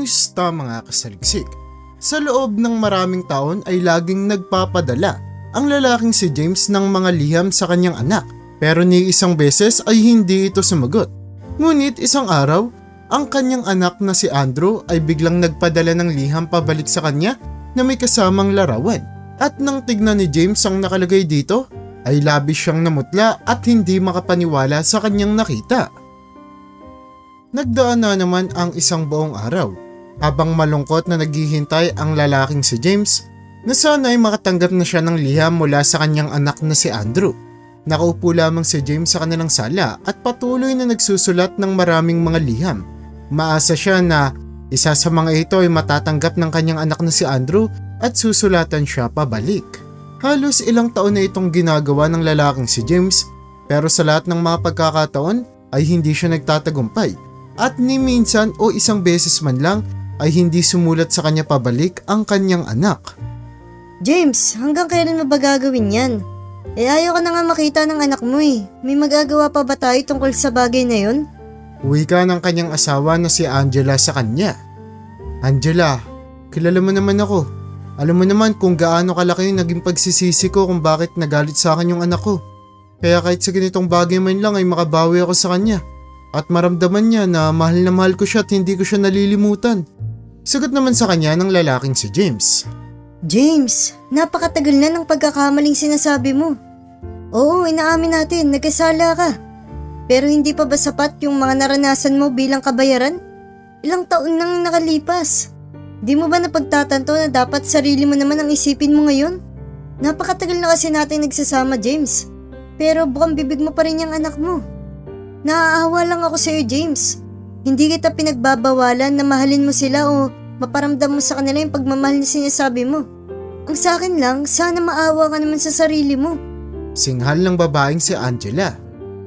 Kamusta mga kasaliksik? Sa loob ng maraming taon ay laging nagpapadala ang lalaking si James ng mga liham sa kanyang anak, pero ni isang beses ay hindi ito sumagot. Ngunit isang araw, ang kanyang anak na si Andrew ay biglang nagpadala ng liham pabalik sa kanya na may kasamang larawan. At nang tignan ni James ang nakalagay dito, ay labis siyang namutla at hindi makapaniwala sa kanyang nakita. Nagdaan na naman ang isang buong araw, habang malungkot na naghihintay ang lalaking si James na sana'y makatanggap na siya ng liham mula sa kanyang anak na si Andrew. Nakaupo lamang si James sa kanilang sala at patuloy na nagsusulat ng maraming mga liham. Maasa siya na isa sa mga ito ay matatanggap ng kanyang anak na si Andrew at susulatan siya pabalik. Halos ilang taon na itong ginagawa ng lalaking si James, pero sa lahat ng mga pagkakataon ay hindi siya nagtatagumpay. At ni minsan o isang beses man lang ay hindi sumulat sa kanya pabalik ang kanyang anak. James, hanggang kailan mo ba gagawin yan? Ayaw ka na nga makita ng anak mo eh. May magagawa pa ba tayo tungkol sa bagay na yun? Wika ng kanyang asawa na si Angela sa kanya. Angela, kilala mo naman ako. Alam mo naman kung gaano kalaki yung naging pagsisisi ko kung bakit nagalit sa akin yung anak ko. Kaya kahit sa ganitong bagay man lang ay makabawi ako sa kanya. At maramdaman niya na mahal ko siya at hindi ko siya nalilimutan. Sagot naman sa kanya ng lalaking si James. James, napakatagal na ng pagkakamaling sinasabi mo. Oo, inaamin natin, nagkasala ka. Pero hindi pa ba sapat yung mga naranasan mo bilang kabayaran? Ilang taon nang nakalipas. Di mo ba napagtatanto na dapat sarili mo naman ang isipin mo ngayon? Napakatagal na kasi natin nagsasama, James. Pero bukang bibig mo pa rin yung anak mo. Naaawa lang ako sa iyo, James. Hindi kita pinagbabawalan na mahalin mo sila o maparamdam mo sa kanila yung pagmamahal na sinasabi mo. Ang sa akin lang, sana maawa ka naman sa sarili mo. Singhal ng babaeng si Angela.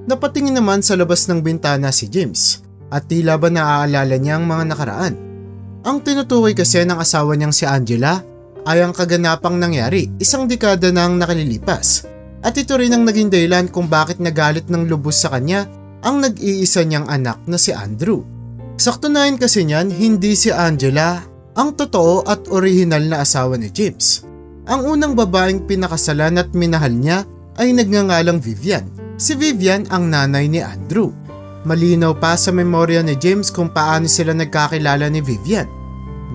Napatingin naman sa labas ng bintana si James at tila ba naaalala niya ang mga nakaraan. Ang tinutukoy kasi ng asawa niyang si Angela ay ang kaganapang nangyari isang dekada nang nakalilipas. At ito rin ang naging dahilan kung bakit nagalit ng lubos sa kanya ang nag-iisa niyang anak na si Andrew. Saktunayan kasi niyan, hindi si Angela ang totoo at orihinal na asawa ni James. Ang unang babaeng pinakasalan at minahal niya ay nagngangalang Vivian. Si Vivian ang nanay ni Andrew. Malinaw pa sa memorya ni James kung paano sila nagkakilala ni Vivian.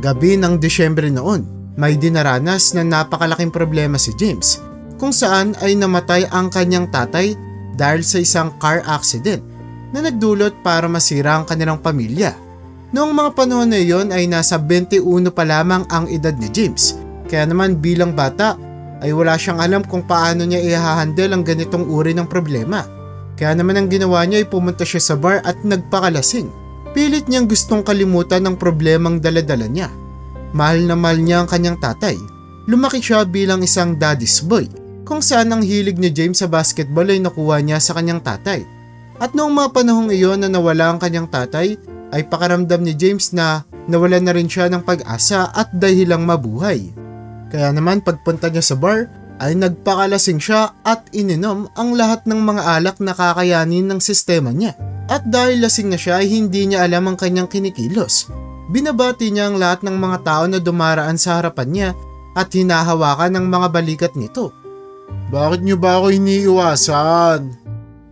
Gabi ng Desyembre noon, may dinaranas na napakalaking problema si James, kung saan ay namatay ang kanyang tatay dahil sa isang car accident na nagdulot para masira ang kanilang pamilya. Noong mga panahon na iyon ay nasa 21 pa lamang ang edad ni James, kaya naman bilang bata ay wala siyang alam kung paano niya i-handle ang ganitong uri ng problema. Kaya naman ang ginawa niya ay pumunta siya sa bar at nagpakalasing. Pilit niyang gustong kalimutan ang problemang daladala niya. Mahal na mahal niya ang kanyang tatay. Lumaki siya bilang isang daddy's boy, kung saan ang hilig ni James sa basketball ay nakuha niya sa kanyang tatay. At noong mga panahong iyon na nawala ang kanyang tatay, ay pakaramdam ni James na nawala na rin siya ng pag-asa at dahilang mabuhay. Kaya naman pagpunta niya sa bar, ay nagpakalasing siya at ininom ang lahat ng mga alak na kakayanin ng sistema niya. At dahil lasing na siya ay hindi niya alam ang kanyang kinikilos. Binabati niya ang lahat ng mga tao na dumaraan sa harapan niya at hinahawakan ng mga balikat nito. Bakit niyo ba ako iniiwasan?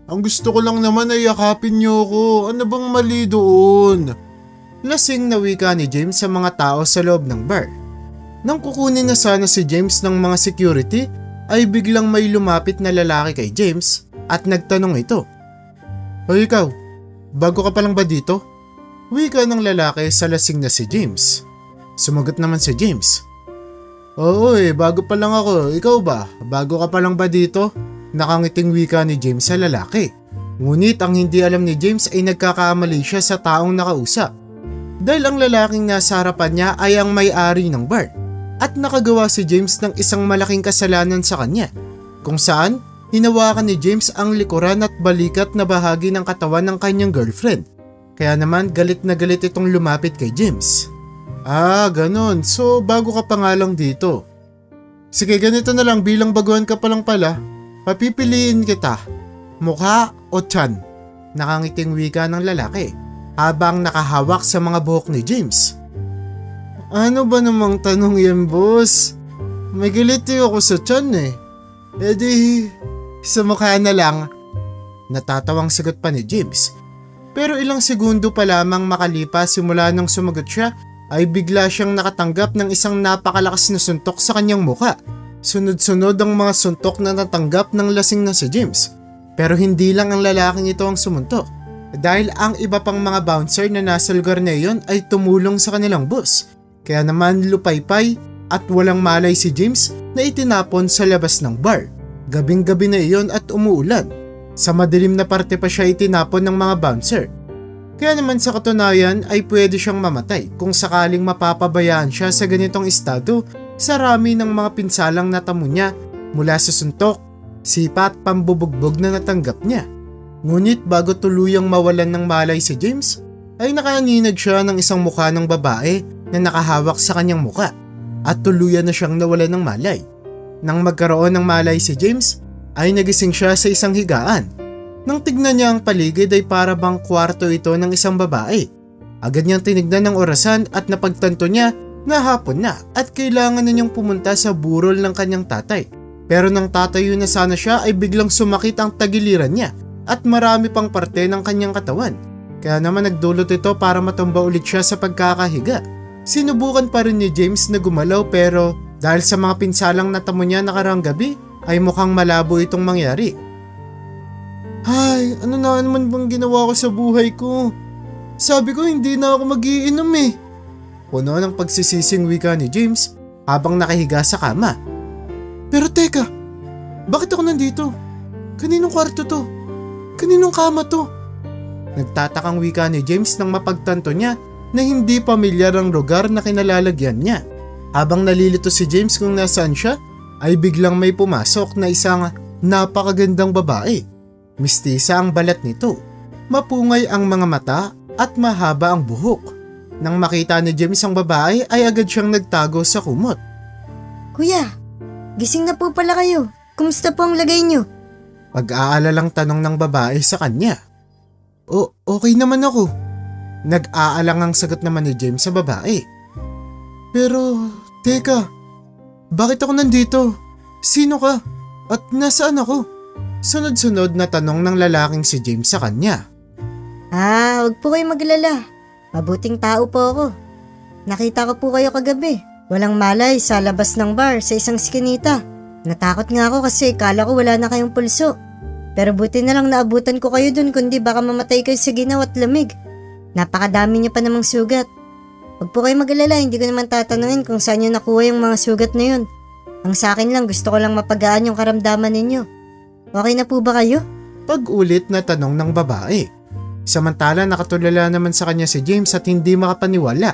Ang gusto ko lang naman ay yakapin niyo ako. Ano bang mali doon? Lasing na wika ni James sa mga tao sa loob ng bar. Nang kukunin na sana si James ng mga security, ay biglang may lumapit na lalaki kay James at nagtanong ito. Hoy ikaw, bago ka pa lang ba dito? Wika ng lalaki sa lasing na si James. Sumagot naman si James. Oo bago pa lang ako. Ikaw ba? Bago ka pa lang ba dito? Nakangiting wika ni James sa lalaki. Ngunit ang hindi alam ni James ay nagkakamali siya sa taong nakausap. Dahil ang lalaking nasa harapan niya ay ang may-ari ng bar. At nakagawa si James ng isang malaking kasalanan sa kanya, kung saan hinawakan ni James ang likuran at balikat na bahagi ng katawan ng kanyang girlfriend. Kaya naman galit na galit itong lumapit kay James. Ganon. So bago ka pa nga lang dito. Sige, ganito na lang, bilang baguhan ka pa lang pala. Papipiliin kita, mukha o tiyan? Nakangiting wika ng lalaki habang nakahawak sa mga buhok ni James. Ano ba namang tanong yan, boss? May galiti ako sa tiyan eh. E di, sa mukha na lang. Natatawang sagot pa ni James. Pero ilang segundo pa lamang makalipas simula nang sumagot siya ay bigla siyang nakatanggap ng isang napakalakas na suntok sa kanyang mukha. Sunod-sunod ang mga suntok na natanggap ng lasing na si James. Pero hindi lang ang lalaking ito ang sumuntok. Dahil ang iba pang mga bouncer na nasa lugar na iyon ay tumulong sa kanilang boss. Kaya naman lupaypay at walang malay si James na itinapon sa labas ng bar. Gabing-gabi na iyon at umuulan. Sa madilim na parte pa siya itinapon ng mga bouncer. Kaya naman sa katunayan ay pwede siyang mamatay kung sakaling mapapabayaan siya sa ganitong estado sa rami ng mga pinsalang natamo niya mula sa suntok, sipa at pambubugbog na natanggap niya. Ngunit bago tuluyang mawalan ng malay si James, ay nakaninag siya ng isang mukha ng babae na nakahawak sa kanyang muka at tuluyan na siyang nawalan ng malay. Nang magkaroon ng malay si James, ay nagising siya sa isang higaan. Nang tignan niya ang paligid ay para bang kwarto ito ng isang babae. Agad niyang tinignan ng orasan at napagtanto niya na hapon na at kailangan na niyang pumunta sa burol ng kanyang tatay. Pero nang tatayo na sana siya ay biglang sumakit ang tagiliran niya at marami pang parte ng kanyang katawan. Kaya naman nagdulot ito para matumba ulit siya sa pagkakahiga. Sinubukan pa rin ni James na gumalaw pero dahil sa mga pinsalang natamo niya nakaraang gabi ay mukhang malabo itong mangyari. Ay, ano na naman bang ginawa ko sa buhay ko? Sabi ko hindi na ako mag-iinom eh. Puno ng pagsisising wika ni James habang nakahiga sa kama. Pero teka, bakit ako nandito? Kaninong kwarto to? Kaninong kama to? Nagtatakang wika ni James nang mapagtanto niya na hindi pamilyar ang lugar na kinalalagyan niya. Habang nalilito si James kung nasaan siya, ay biglang may pumasok na isang napakagandang babae. Mistisa ang balat nito, mapungay ang mga mata at mahaba ang buhok. Nang makita ni James ang babae ay agad siyang nagtago sa kumot. Kuya, gising na po pala kayo. Kumusta po ang lagay niyo? Pag-aalalang tanong ng babae sa kanya. Okay naman ako. Nag-aalang ang sagot naman ni James sa babae. Pero, teka, bakit ako nandito? Sino ka? At nasaan ako? Sunod-sunod na tanong ng lalaking si James sa kanya. Huwag po kayo maglala. Mabuting tao po ako. Nakita ko po kayo kagabi. Walang malay sa labas ng bar sa isang skinita. Natakot nga ako kasi kala ko wala na kayong pulso. Pero buti na lang naabutan ko kayo dun kundi baka mamatay kayo sa ginaw at lamig. Napakadami niya pa namang sugat. Huwag po kayo mag-alala, hindi ko naman tatanungin kung saan niyo nakuha yung mga sugat na yun. Ang sa akin lang, gusto ko lang mapagaan yung karamdaman ninyo. Okay na po ba kayo? Pag-ulit na tanong ng babae. Samantala nakatulala naman sa kanya si James at hindi makapaniwala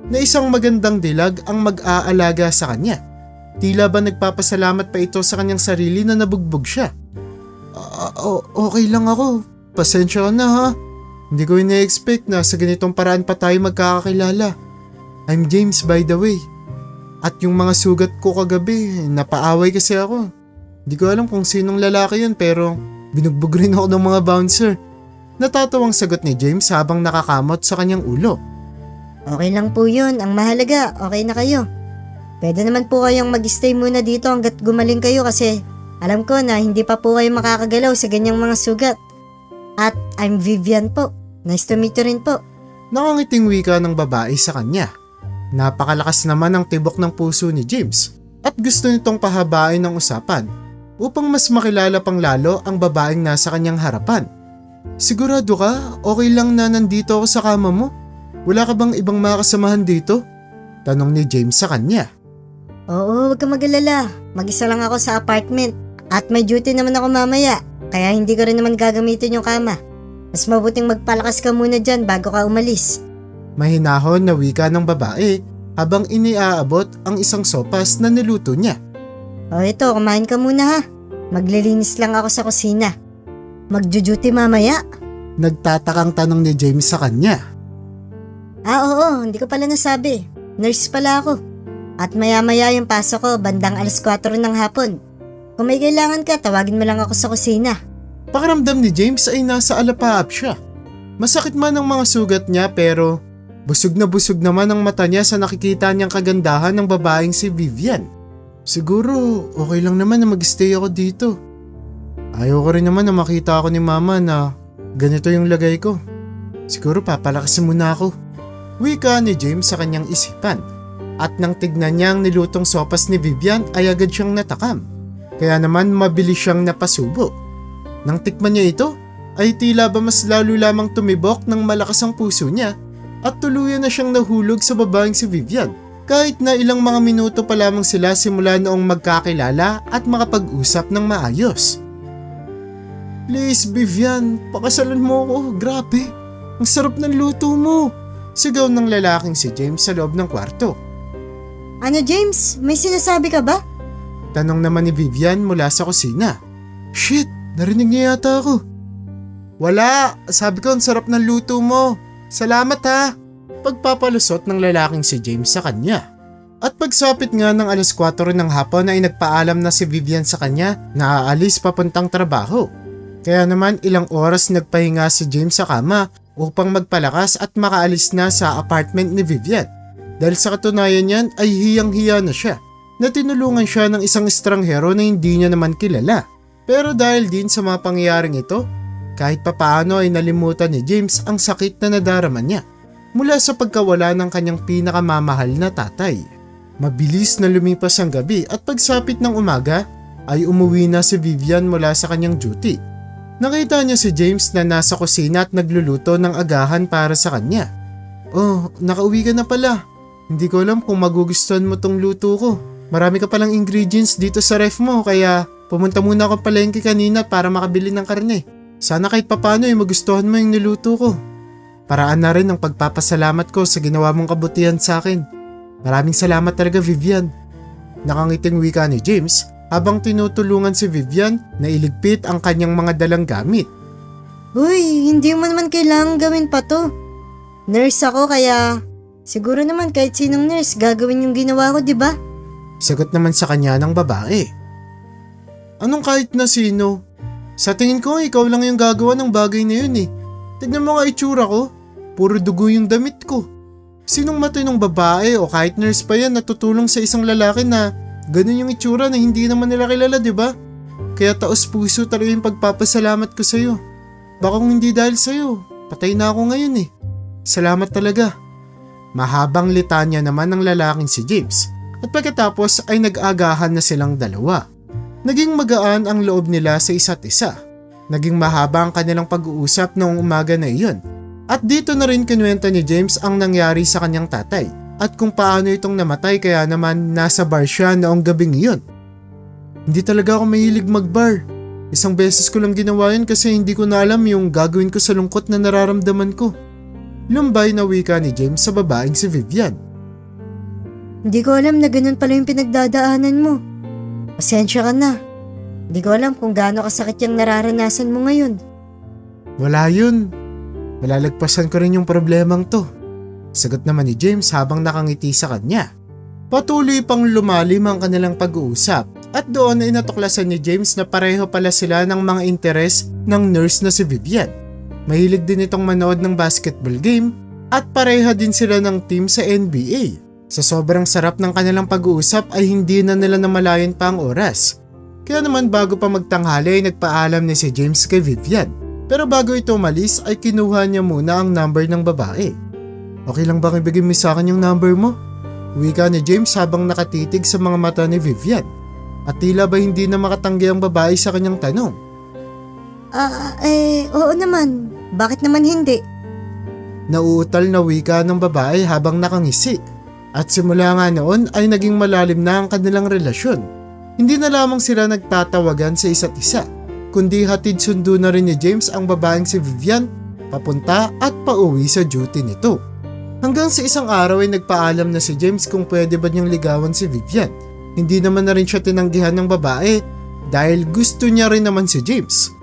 na isang magandang dilag ang mag-aalaga sa kanya. Tila ba nagpapasalamat pa ito sa kanyang sarili na nabugbog siya. Okay lang ako. Pasensya ka na ha. Hindi ko ina-expect na sa ganitong paraan pa tayo magkakakilala. I'm James by the way. At yung mga sugat ko kagabi, napaaway kasi ako. Hindi ko alam kung sinong lalaki yun pero binugbog rin ako ng mga bouncer. Natatawang sagot ni James habang nakakamot sa kanyang ulo. Okay lang po yun. Ang mahalaga, okay na kayo. Pwede naman po kayong mag-stay muna dito hanggat gumaling kayo kasi alam ko na hindi pa po kayo makakagalaw sa ganyang mga sugat. At I'm Vivian po. Nice to meet you rin po. Nakangiting wika ng babae sa kanya. Napakalakas naman ang tibok ng puso ni James at gusto nitong pahabain ang usapan upang mas makilala pang lalo ang babaeng nasa kanyang harapan. Sigurado ka? Okay lang na nandito ako sa kama mo? Wala ka bang ibang mga kasamahan dito? Tanong ni James sa kanya. Oo, huwag ka mag-alala. Mag-isa lang ako sa apartment at may duty naman ako mamaya kaya hindi ko rin naman gagamitin yung kama. Mas mabuting magpalakas ka muna dyan bago ka umalis. Mahinahon na wika ng babae habang iniaabot ang isang sopas na niluto niya. O ito, kumain ka muna ha. Maglilinis lang ako sa kusina. Magjo-duty mamaya? Nagtatakang tanong ni James sa kanya. Oo, hindi ko pala nasabi. Nurse pala ako. At maya-maya yung pasok ko bandang 4:00 ng hapon. Kung may kailangan ka, tawagin mo lang ako sa kusina. Pakiramdam ni James ay nasa alapaap siya. Masakit man ang mga sugat niya pero Busog na busog naman ang mata niya sa nakikita niyang kagandahan ng babaeng si Vivian. Siguro okay lang naman na mag-stay ako dito. Ayaw ko rin naman na makita ako ni mama na ganito yung lagay ko. Siguro papalakasin muna ako. Wika ni James sa kanyang isipan. At nang tignan niya ang nilutong sopas ni Vivian ay agad siyang natakam. Kaya naman mabilis siyang napasubo. Nang tikman niya ito ay tila ba mas lalo lamang tumibok ng malakas ang puso niya at tuluyan na siyang nahulog sa babaeng si Vivian. Kahit na ilang mga minuto pa lamang sila simula noong magkakilala at makapag-usap ng maayos. Please Vivian, pakasalan mo ako, grabe. Ang sarap ng luto mo. Sigaw ng lalaking si James sa loob ng kwarto. Ano James, may sinasabi ka ba? Tanong naman ni Vivian mula sa kusina. Shit, narinig niya yata ako. Wala, sabi ko ang sarap ng luto mo. Salamat ha. Pagpapalusot ng lalaking si James sa kanya. At pagsapit nga ng 4:00 ng hapon ay nagpaalam na si Vivian sa kanya na aalis papuntang trabaho. Kaya naman ilang oras nagpahinga si James sa kama upang magpalakas at makaalis na sa apartment ni Vivian. Dahil sa katunayan niyan ay hiyang-hiya na siya na tinulungan siya ng isang estranghero na hindi niya naman kilala. Pero dahil din sa mga pangyayaring ito, kahit papaano ay nalimutan ni James ang sakit na nadarama niya mula sa pagkawala ng kanyang pinakamamahal na tatay. Mabilis na lumipas ang gabi at pagsapit ng umaga ay umuwi na si Vivian mula sa kanyang duty. Nakita niya si James na nasa kusina at nagluluto ng agahan para sa kanya. Oh, nakauwi ka na pala. Hindi ko alam kung magugustuhan mo tong luto ko. Marami ka palang ingredients dito sa ref mo kaya pumunta muna ako palengke kanina para makabili ng karne. Sana kahit papano ay magustuhan mo yung niluto ko. Paraan na rin ang pagpapasalamat ko sa ginawa mong kabutihan sa akin. Maraming salamat talaga Vivian. Nakangiting wika ni James habang tinutulungan si Vivian na iligpit ang kanyang mga dalang gamit. Uy, hindi mo naman kailangang gawin pa to. Nurse ako kaya siguro naman kahit sinong nurse gagawin yung ginawa ko, di ba? Sagot naman sa kanya ng babae. Anong kahit na sino? Sa tingin ko ikaw lang yung gagawa ng bagay na yun eh. Tignan mo nga itsura ko. Puro dugo yung damit ko. Sinong matinong babae o kahit nurse pa yan natutulong sa isang lalaki na ganun yung itsura na hindi naman nila kilala, di ba? Kaya taos puso talaga yung pagpapasalamat ko sa'yo. Baka kung hindi dahil sa'yo, patay na ako ngayon eh. Salamat talaga. Mahabang litanya naman ng lalaking si James at pagkatapos ay nag-agahan na silang dalawa. Naging magaan ang loob nila sa isa't isa. Naging mahaba ang kanilang pag-uusap noong umaga na iyon. At dito na rin kinuwento ni James ang nangyari sa kanyang tatay at kung paano itong namatay kaya naman nasa bar siya noong gabing iyon. Hindi talaga ako mahilig mag-bar. Isang beses ko lang ginawa yun kasi hindi ko na alam yung gagawin ko sa lungkot na nararamdaman ko. Lumbay na wika ni James sa babaeng si Vivian. Hindi ko alam na ganun pala yung pinagdadaanan mo. Pasensya ka na. Hindi ko alam kung gaano kasakit yung nararanasan mo ngayon. Wala yun. Malalagpasan ko rin yung problemang to. Sagot naman ni James habang nakangiti sa kanya. Patuloy pang lumalim ang kanilang pag-uusap at doon ay natuklasan ni James na pareho pala sila ng mga interes ng nurse na si Vivian. Mahilig din itong manood ng basketball game at pareha din sila ng team sa NBA. Sa sobrang sarap ng kanilang pag-uusap ay hindi na nila namalayan pa ang oras. Kaya naman bago pa magtanghali ay nagpaalam ni si James kay Vivian. Pero bago ito umalis ay kinuha niya muna ang number ng babae. Okay lang ba ibigay mo sa akin yung number mo? Wika ni James habang nakatitig sa mga mata ni Vivian. At tila ba hindi na makatanggi ang babae sa kanyang tanong. Oo naman. Bakit naman hindi? Nauutal na wika ng babae habang nakangisi. At simula nga noon ay naging malalim na ang kanilang relasyon. Hindi na lamang sila nagtatawagan sa isa't isa, kundi hatid sundo na rin ni James ang babaeng si Vivian papunta at pauwi sa duty nito. Hanggang sa isang araw ay nagpaalam na si James kung pwede ba niyang ligawan si Vivian. Hindi naman na rin siya tinanggihan ng babae dahil gusto niya rin naman si James.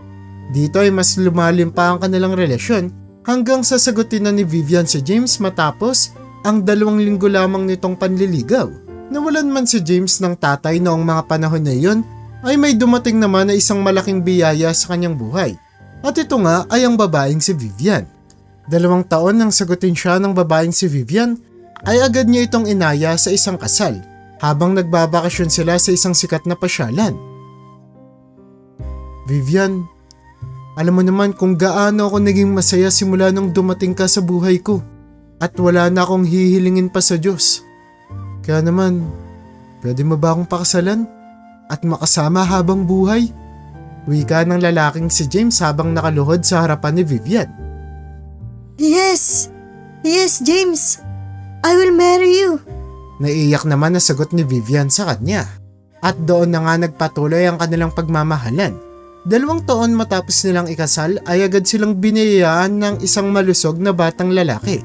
Dito ay mas lumalim pa ang kanilang relasyon hanggang sa sagutin na ni Vivian si James matapos ang 2 linggo lamang nitong panliligaw. Nawalan man si James ng tatay noong mga panahon na iyon ay may dumating naman na isang malaking biyaya sa kanyang buhay. At ito nga ay ang babaeng si Vivian. 2 taon nang sagutin siya ng babaeng si Vivian, ay agad niya itong inaya sa isang kasal habang nagbabakasyon sila sa isang sikat na pasyalan. Vivian, alam mo naman kung gaano ako naging masaya simula nung dumating ka sa buhay ko at wala na akong hihilingin pa sa Diyos. Kaya naman, pwede mo ba akong pakasalan at makasama habang buhay? Wika ng lalaking si James habang nakaluhod sa harapan ni Vivian. Yes! Yes, James! I will marry you! Naiiyak naman na sagot ni Vivian sa kanya. At doon na nga nagpatuloy ang kanilang pagmamahalan. 2 taon matapos nilang ikasal ay agad silang biniyayaan ng isang malusog na batang lalaki.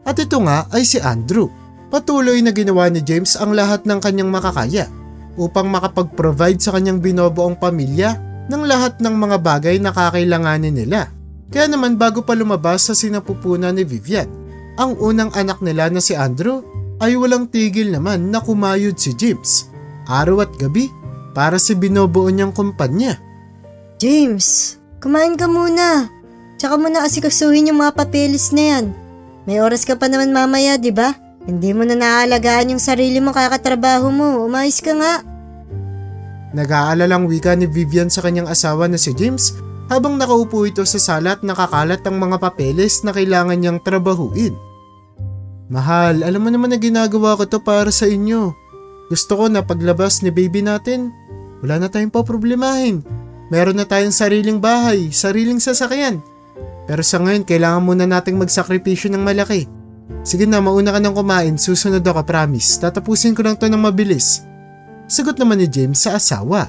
At ito nga ay si Andrew. Patuloy na ginawa ni James ang lahat ng kanyang makakaya upang makapag-provide sa kanyang binobuong pamilya ng lahat ng mga bagay na kakailanganin nila. Kaya naman bago pa lumabas sa sinapupunan ni Vivian, ang unang anak nila na si Andrew ay walang tigil naman na kumayod si James araw at gabi para sa binubuo niyang kumpanya. James, kumain ka muna. Tsaka mo na asikasuhin yung mga papeles na yan. May oras ka pa naman mamaya, di ba? Hindi mo na naaalagaan yung sarili mo kakatrabaho mo. Umayos ka nga. Nag-aalalang wika ni Vivian sa kanyang asawa na si James habang nakaupo ito sa sala at nakakalat ang mga papeles na kailangan niyang trabahuin. Mahal, alam mo naman na ginagawa ko to para sa inyo. Gusto ko na paglabas ni baby natin, wala na tayong paproblemahin. Meron na tayong sariling bahay, sariling sasakyan. Pero sa ngayon, kailangan muna nating magsakripisyo ng malaki. Sige na, mauna ka nang kumain, susunod ako, promise. Tatapusin ko lang to ng mabilis. Sagot naman ni James sa asawa.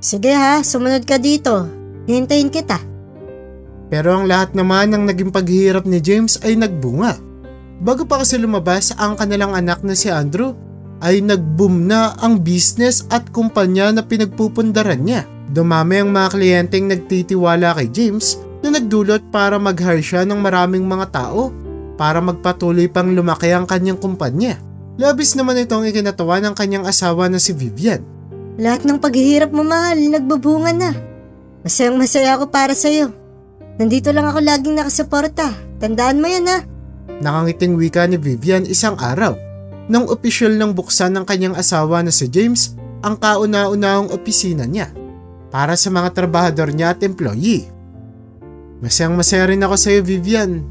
Sige ha, sumunod ka dito. Hintayin kita. Pero ang lahat naman ng naging paghihirap ni James ay nagbunga. Bago pa kasi lumabas ang kanilang anak na si Andrew, ay nag-boom na ang business at kumpanya na pinagpupundaran niya. Dumami ang mga kliyenteng nagtitiwala kay James na nagdulot para mag-hire siya ng maraming mga tao para magpatuloy pang lumaki ang kanyang kumpanya. Labis naman itong ikinatawa ng kanyang asawa na si Vivian. Lahat ng paghihirap mo, mahal, nagbubunga na. Masayang masaya ako para sa'yo. Nandito lang ako laging nakasuporta. Tandaan mo yan ha. Nakangiting wika ni Vivian isang araw nang opisyal nang buksan ng kanyang asawa na si James ang kauna-unahang opisina niya para sa mga trabahador niya at employee. Masayang masaya rin ako sa iyo, Vivian.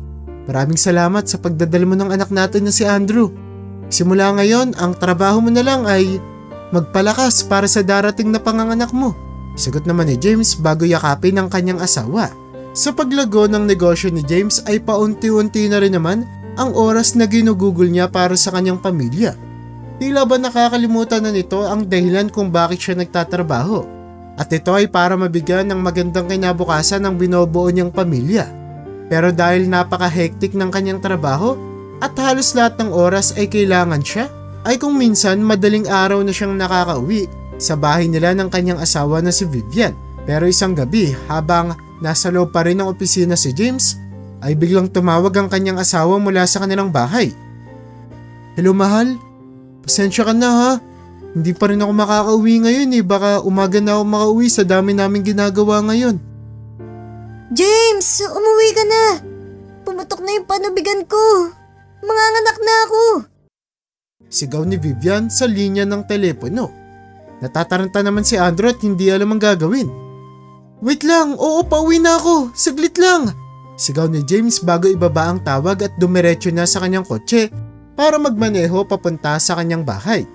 Maraming salamat sa pagdadala mo ng anak natin na si Andrew. Simula ngayon, ang trabaho mo na lang ay magpalakas para sa darating na panganganak mo. Sagot naman ni James bago yakapin ang kanyang asawa. Sa paglago ng negosyo ni James ay paunti-unti na rin naman ang oras na ginugugol niya para sa kanyang pamilya. Tila ba nakakalimutan na nito ang dahilan kung bakit siya nagtatrabaho. At ito ay para mabigyan ng magandang kinabukasan ng binubuo niyang pamilya. Pero dahil napaka-hectic ng kanyang trabaho at halos lahat ng oras ay kailangan siya, ay kung minsan madaling araw na siyang nakakauwi sa bahay nila ng kanyang asawa na si Vivian. Pero isang gabi habang nasa loob pa rin ng opisina si James, ay biglang tumawag ang kanyang asawa mula sa kanilang bahay. Hello mahal, pasensya ka na ha. Hindi pa rin ako makakauwi ngayon eh. Baka umaga na ako makauwi sa dami naming ginagawa ngayon. James, umuwi ka na. Pumutok na yung panubigan ko. Manganganak na ako. Sigaw ni Vivian sa linya ng telepono. Natataranta naman si Andrew at hindi alam ang gagawin. Wait lang, oo pauwi na ako. Saglit lang. Sigaw ni James bago ibaba ang tawag at dumiretso na sa kanyang kotse para magmaneho papunta sa kanyang bahay.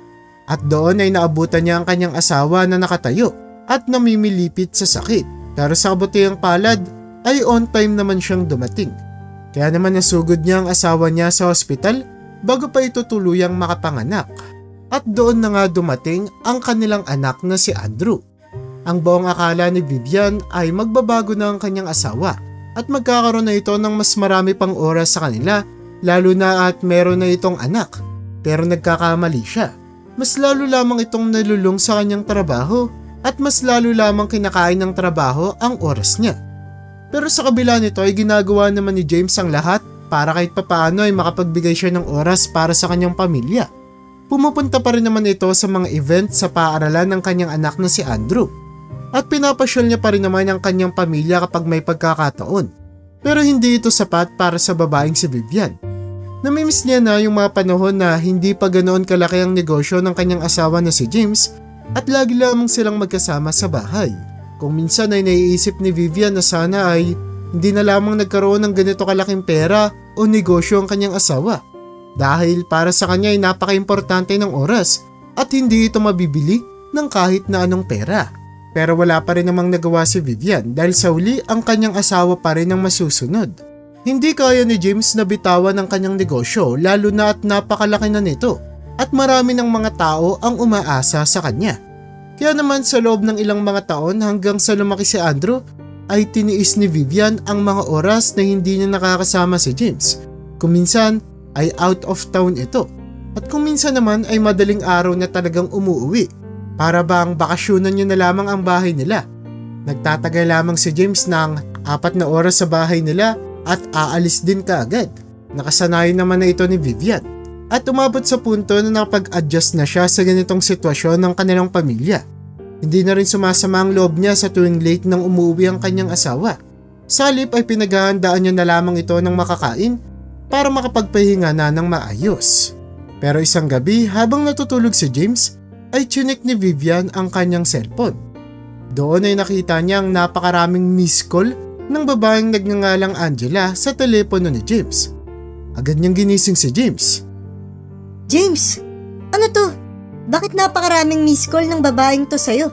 At doon ay naabutan niya ang kanyang asawa na nakatayo at namimilipit sa sakit. Pero sa kabutihang palad ay on time naman siyang dumating. Kaya naman nasugod niya ang asawa niya sa ospital bago pa ito tuluyang makapanganak. At doon na nga dumating ang kanilang anak na si Andrew. Ang buong akala ni Vivian ay magbabago na ang kanyang asawa at magkakaroon na ito ng mas marami pang oras sa kanila, lalo na at meron na itong anak. Pero nagkakamali siya. Mas lalo lamang itong nalulung sa kanyang trabaho at mas lalo lamang kinakain ng trabaho ang oras niya. Pero sa kabila nito ay ginagawa naman ni James ang lahat para kahit papaano ay makapagbigay siya ng oras para sa kanyang pamilya. Pumupunta pa rin naman ito sa mga event sa paaralan ng kanyang anak na si Andrew. At pinapasyal niya pa rin naman ang kanyang pamilya kapag may pagkakataon. Pero hindi ito sapat para sa babaeng si Vivian. Namimiss niya na yung mga panahon na hindi pa ganoon kalaki ang negosyo ng kanyang asawa na si James at lagi lamang silang magkasama sa bahay. Kung minsan ay naiisip ni Vivian na sana ay hindi na lamang nagkaroon ng ganito kalaking pera o negosyo ang kanyang asawa. Dahil para sa kanya ay napaka-importante ng oras at hindi ito mabibili ng kahit na anong pera. Pero wala pa rin namang nagawa si Vivian dahil sa huli ang kanyang asawa pa rin ang masusunod. Hindi kaya ni James na bitawan ang kanyang negosyo lalo na at napakalaki na nito at marami ng mga tao ang umaasa sa kanya. Kaya naman sa loob ng ilang mga taon hanggang sa lumaki si Andrew ay tiniis ni Vivian ang mga oras na hindi niya nakakasama si James. Kung minsan ay out of town ito at kung minsan naman ay madaling araw na talagang umuuwi para bang bakasyonan niya na lamang ang bahay nila. Nagtatagal lamang si James ng 4 na oras sa bahay nila at aalis din kaagad. Nakasanayan naman na ito ni Vivian at umabot sa punto na nakapag-adjust na siya sa ganitong sitwasyon ng kanilang pamilya. Hindi na rin sumasama ang loob niya sa tuwing late nang umuwi ang kanyang asawa. Sa halip ay pinaghahandaan niya na lamang ito ng makakain para makapagpahinga na ng maayos. Pero isang gabi habang natutulog si James ay chinek ni Vivian ang kanyang cellphone. Doon ay nakita niya ang napakaraming missed call ng babaeng nagngangalang Angela sa telepono ni James. Agad niyang ginising si James. James, ano to? Bakit napakaraming miss call ng babaeng to sa'yo?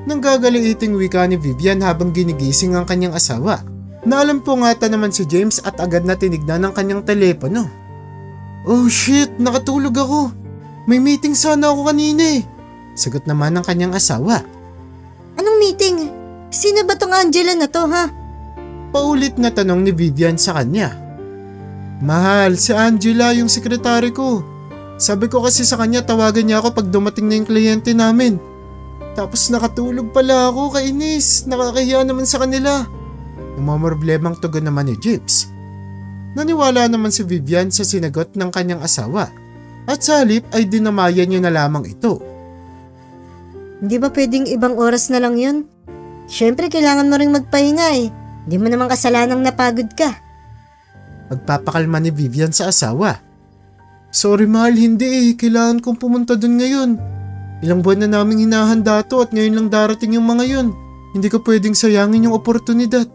Nang gagaliiting wika ni Vivian habang ginigising ang kanyang asawa. Naalam po nga naman si James at agad na tinignan ang kanyang telepono. Oh shit, nakatulog ako. May meeting sana ako kanina eh. Sagot naman ng kanyang asawa. Anong meeting? Sino ba tong Angela na to ha? Paulit na tanong ni Vivian sa kanya. Mahal, si Angela yung sekretary ko. Sabi ko kasi sa kanya tawagan niya ako pag dumating na yung kliyente namin. Tapos nakatulog pala ako, kainis. Nakakahiya naman sa kanila. Namamarblemang tugon naman ni James. Naniwala naman si Vivian sa sinagot ng kanyang asawa. At sa halip ay dinamayan niya na lamang ito. Hindi ba pwedeng ibang oras na lang yun? Siyempre kailangan mo ring magpahinga eh. Hindi mo naman kasalanang napagod ka. Magpapakalma ni Vivian sa asawa. Sorry mahal, hindi eh. Kailangan kong pumunta dun ngayon. Ilang buwan na naming hinahanda to at ngayon lang darating yung mga yun. Hindi ko pwedeng sayangin yung oportunidad.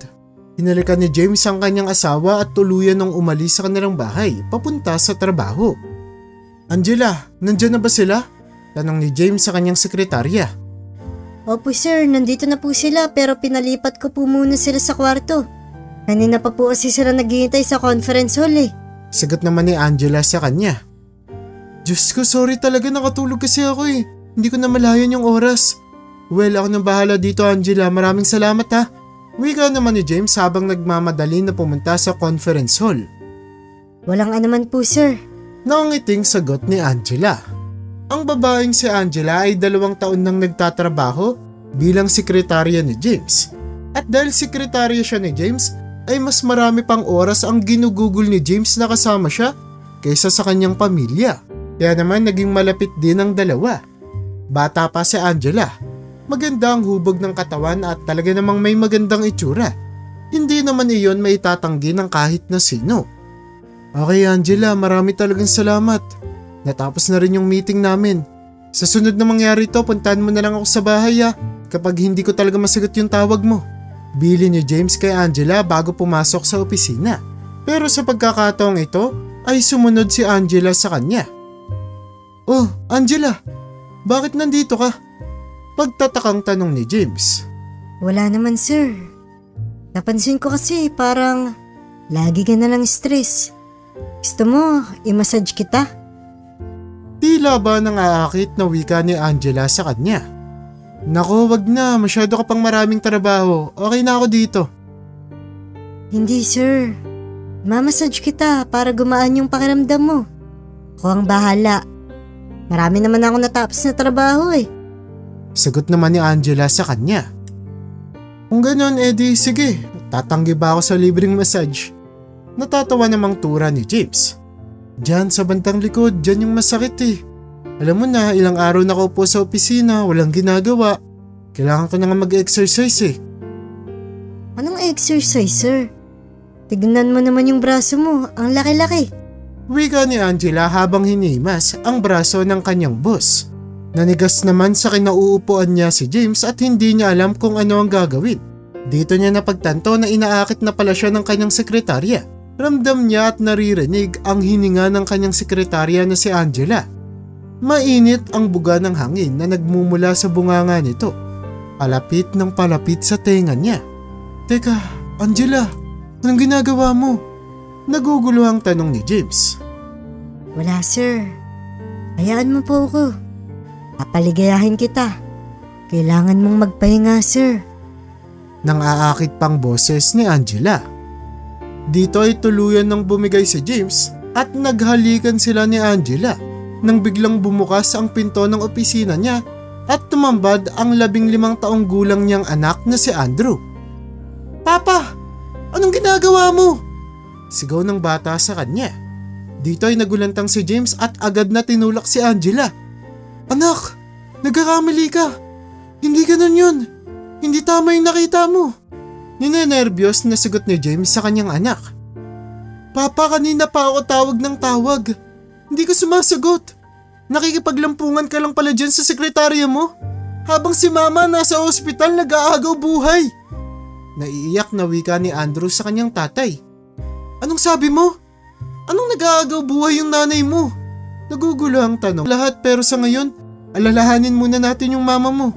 Hinalikan ni James ang kanyang asawa at tuluyan nang umalis sa kanilang bahay papunta sa trabaho. Angela, nandyan na ba sila? Tanong ni James sa kanyang sekretarya. Opo sir, nandito na po sila pero pinalipat ko po muna sila sa kwarto. Kanina pa po kasi sila naghihintay sa conference hall eh. Sagot naman ni Angela sa kanya. Diyos ko, sorry talaga, nakatulog kasi ako eh. Hindi ko na malayan yung oras. Well, ako nang bahala dito Angela, maraming salamat ha. Wika naman ni James habang nagmamadali na pumunta sa conference hall. Walang anuman po sir. Nangiting sagot ni Angela. Ang babaeng si Angela ay 2 taon nang nagtatrabaho bilang sekretarya ni James. At dahil sekretarya siya ni James, ay mas marami pang oras ang ginugugol ni James na kasama siya kaysa sa kanyang pamilya. Kaya naman naging malapit din ang dalawa. Bata pa si Angela. Maganda ang hubog ng katawan at talaga namang may magandang itsura. Hindi naman iyon maitatanggi ng kahit na sino. Okay Angela, marami talagang salamat. Natapos na rin yung meeting namin. Sa sunod na mangyari to, puntahan mo na lang ako sa bahay kapag hindi ko talaga masagot yung tawag mo. Bili ni James kay Angela bago pumasok sa opisina. Pero sa pagkakataong ito ay sumunod si Angela sa kanya. Oh, Angela, bakit nandito ka? Pagtatakang tanong ni James. Wala naman sir. Napansin ko kasi parang lagi ka na lang stress. Gusto mo, i-massage kita? Tila ba nang aakit na wika ni Angela sa kanya. Nako, wag na. Masyado ka pang maraming trabaho. Okay na ako dito. Hindi sir. Mamassage kita para gumaan yung pakiramdam mo. Ako ang bahala. Marami naman ako natapos na trabaho eh. Sagot naman ni Angela sa kanya. Kung ganon, edi sige. Tatanggi ba ako sa libreng massage? Natatawa namang tura ni James. Diyan sa bantang likod, diyan yung masakit eh. Alam mo na, ilang araw na ako po sa opisina, walang ginagawa. Kailangan ko na nga mag-exercise eh. Anong exercise, sir? Tignan mo naman yung braso mo, ang laki-laki. Wika ni Angela habang hinimas ang braso ng kanyang boss. Nanigas naman sa kinauupuan niya si James at hindi niya alam kung ano ang gagawin. Dito niya napagtanto na inaakit na pala siya ng kanyang sekretarya. Ramdam niya at naririnig ang hininga ng kanyang sekretarya na si Angela. Mainit ang buga ng hangin na nagmumula sa bunganga nito. Palapit ng palapit sa tenga niya. Teka, Angela, anong ginagawa mo? Nagugulo ang tanong ni James. Wala sir, hayaan mo po ako. Papaligayahin kita. Kailangan mong magpahinga sir. Nang aakit pang boses ni Angela. Dito ay tuluyan ng bumigay si James at naghalikan sila ni Angela nang biglang bumukas ang pinto ng opisina niya at tumambad ang 15 taong gulang niyang anak na si Andrew. Papa, anong ginagawa mo? Sigaw ng bata sa kanya. Dito ay nagulantang si James at agad na tinulak si Angela. Anak, nagkakamali ka. Hindi ganun yun. Hindi tama yung nakita mo. Ninenervyos na sagot ni James sa kanyang anak. Papa, kanina pa ako tawag ng tawag. Hindi ka sumasagot. Nakikipaglampungan ka lang pala dyan sa sekretarya mo. Habang si mama nasa ospital nag-aagaw buhay. Naiiyak na wika ni Andrew sa kanyang tatay. Anong sabi mo? Anong nag-aagaw buhay yung nanay mo? Nagugulo ang tanong lahat pero sa ngayon, alalahanin muna natin yung mama mo.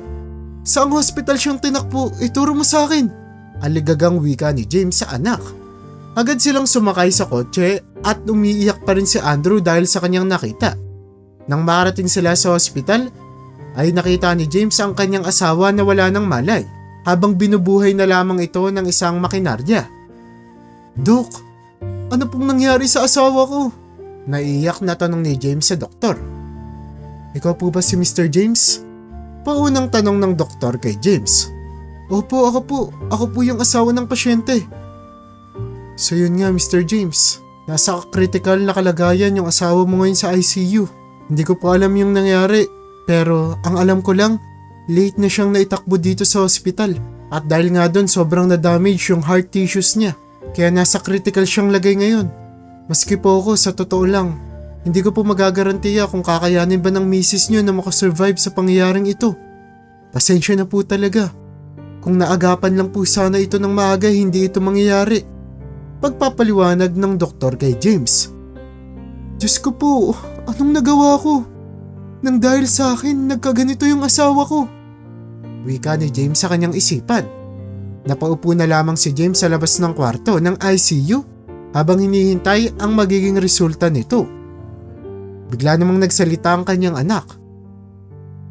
Saang hospital siyang tinakbo? Ituro mo sa akin. Aligagang wika ni James sa anak. Agad silang sumakay sa kotse at umiiyak pa rin si Andrew dahil sa kanyang nakita. Nang makarating sila sa hospital, ay nakita ni James ang kanyang asawa na wala ng malay habang binubuhay na lamang ito ng isang makinarya. Dok, ano pong nangyari sa asawa ko? Naiiyak na tanong ni James sa doktor. Ikaw po ba si Mr. James? Paunang tanong ng doktor kay James. Opo, ako po. Ako po yung asawa ng pasyente. So yun nga Mr. James, nasa critical na kalagayan yung asawa mo ngayon sa ICU. Hindi ko pa alam yung nangyari, pero ang alam ko lang, late na siyang naitakbo dito sa hospital. At dahil nga doon sobrang na-damage yung heart tissues niya. Kaya nasa critical siyang lagay ngayon. Maski po ako sa totoo lang, hindi ko po magagarantiya kung kakayanin ba ng misis niyo na makasurvive sa pangyayaring ito. Pasensya na po talaga. Kung naagapan lang po sana ito ng maaga, hindi ito mangyayari. Pagpapaliwanag ng doktor kay James. Diyos ko po, anong nagawa ko? Nang dahil sa akin, nagkaganito yung asawa ko. Wika ni James sa kanyang isipan. Napaupo na lamang si James sa labas ng kwarto ng ICU habang hinihintay ang magiging resulta nito. Bigla namang nagsalita ang kanyang anak.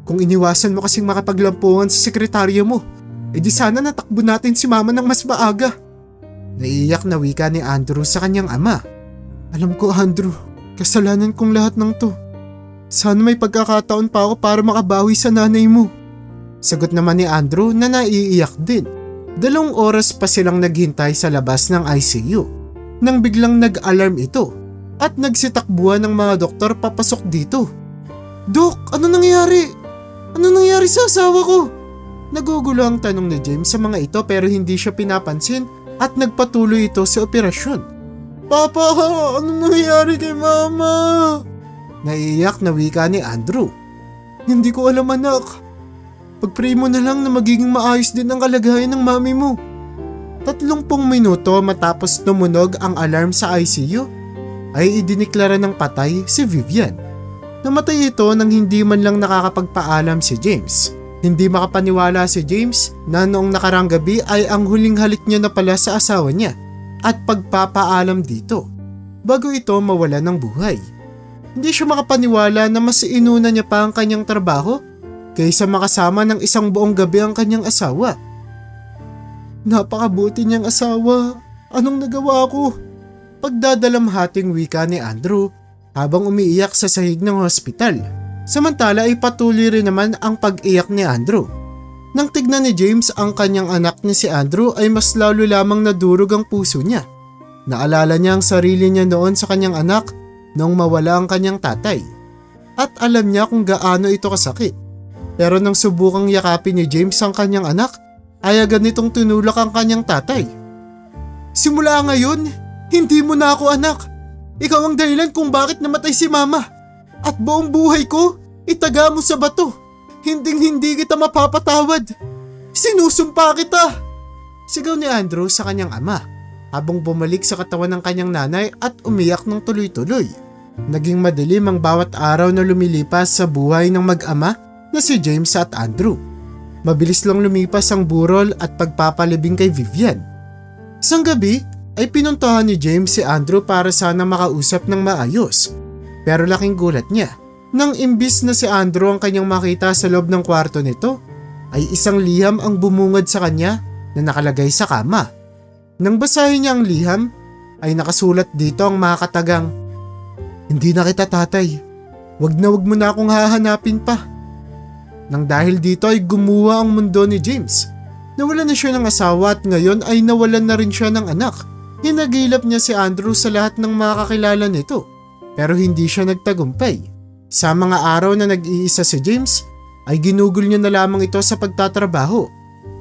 Kung iniwasan mo kasing makapaglampungan sa sekretaryo mo, edi sana natakbo natin si mama ng mas maaga. Naiiyak na wika ni Andrew sa kanyang ama. Alam ko Andrew, kasalanan kong lahat ng to. Sana may pagkakataon pa ako para makabawi sa nanay mo. Sagot naman ni Andrew na naiiyak din. 2 oras pa silang naghintay sa labas ng ICU nang biglang nag-alarm ito at nagsitakbuhan ng mga doktor papasok dito. Dok, ano nangyari? Ano nangyari sa asawa ko? Nagugulo ang tanong ni James sa mga ito pero hindi siya pinapansin at nagpatuloy ito sa operasyon. Papa, ano nangyari kay mama? Naiiyak na wika ni Andrew. Hindi ko alam anak. Pag-pray mo na lang na magiging maayos din ang kalagayan ng mami mo. 30 minuto matapos tumunog ang alarm sa ICU, ay idiniklara ng patay si Vivian. Namatay ito nang hindi man lang nakakapagpaalam si James. Hindi makapaniwala si James na noong nakarang gabi ay ang huling halik niya na pala sa asawa niya at pagpapaalam dito bago ito mawala ng buhay. Hindi siya makapaniwala na mas inuna niya pa ang kanyang trabaho kaysa makasama ng isang buong gabi ang kanyang asawa. Napakabuti niyang asawa. Anong nagawa ko? Pagdadalamhating wika ni Andrew habang umiiyak sa sahig ng hospital. Samantala ay patuloy rin naman ang pag-iyak ni Andrew. Nang tignan ni James ang kanyang anak ni si Andrew ay mas lalo lamang nadurog ang puso niya. Naalala niya ang sarili niya noon sa kanyang anak nung mawala ang kanyang tatay. At alam niya kung gaano ito kasakit. Pero nang subukang yakapin ni James ang kanyang anak, ay agad nitong tinulak ang kanyang tatay. Simula ngayon, hindi mo na ako anak. Ikaw ang dahilan kung bakit namatay si mama. At buong buhay ko, itaga mo sa bato. Hinding-hindi kita mapapatawad. Sinusumpa kita! Sigaw ni Andrew sa kanyang ama habang bumalik sa katawan ng kanyang nanay at umiyak ng tuloy-tuloy. Naging madilim ang bawat araw na lumilipas sa buhay ng mag-ama na si James at Andrew. Mabilis lang lumipas ang burol at pagpapalibing kay Vivian. Isang gabi ay pinuntahan ni James si Andrew para sana makausap ng maayos. Pero laking gulat niya nang imbis na si Andrew ang kanyang makita sa loob ng kwarto nito, ay isang liham ang bumungad sa kanya na nakalagay sa kama. Nang basahin niya ang liham, ay nakasulat dito ang makatagang, "Hindi na kita tatay, wag mo na akong hahanapin pa." Nang dahil dito ay gumuha ang mundo ni James. Nawalan na siya ng asawa at ngayon ay nawalan na rin siya ng anak. Hinagilap niya si Andrew sa lahat ng mga kakilala nito, pero hindi siya nagtagumpay. Sa mga araw na nag-iisa si James, ay ginugol niya na lamang ito sa pagtatrabaho.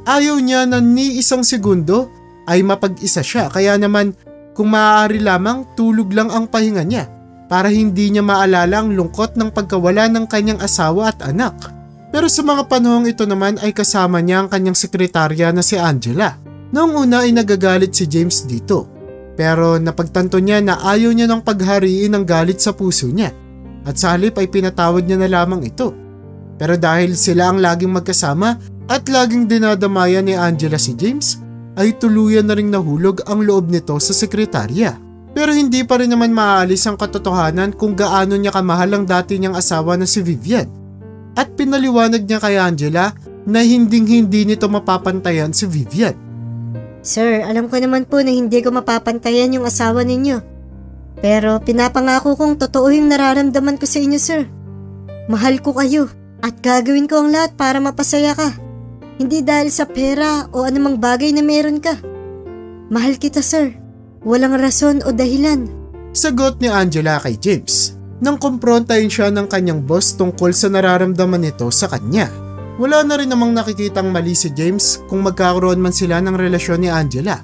Ayaw niya na ni isang segundo ay mapag-isa siya, kaya naman kung maaari lamang tulog lang ang pahinga niya para hindi niya maalala ang lungkot ng pagkawala ng kanyang asawa at anak. Pero sa mga panahong ito naman ay kasama niya ang kanyang sekretarya na si Angela. Noong una ay nagagalit si James dito, pero napagtanto niya na ayaw niya ng paghariin ang galit sa puso niya at sa halip ay pinatawad niya na lamang ito. Pero dahil sila ang laging magkasama at laging dinadamayan ni Angela si James, ay tuluyan na ring nahulog ang loob nito sa sekretarya. Pero hindi pa rin naman maaalis ang katotohanan kung gaano niya kamahal ang dati niyang asawa na si Vivian. At pinaliwanag niya kay Angela na hinding-hindi nito mapapantayan si Vivian. Sir, alam ko naman po na hindi ko mapapantayan yung asawa ninyo. Pero pinapangako kong totoo yung nararamdaman ko sa inyo, sir. Mahal ko kayo at gagawin ko ang lahat para mapasaya ka. Hindi dahil sa pera o anumang bagay na meron ka. Mahal kita, sir. Walang rason o dahilan. Sagot ni Angela kay James nang kumprontahin siya ng kanyang boss tungkol sa nararamdaman nito sa kanya. Wala na rin namang nakikitang mali si James kung magkakaroon man sila ng relasyon ni Angela.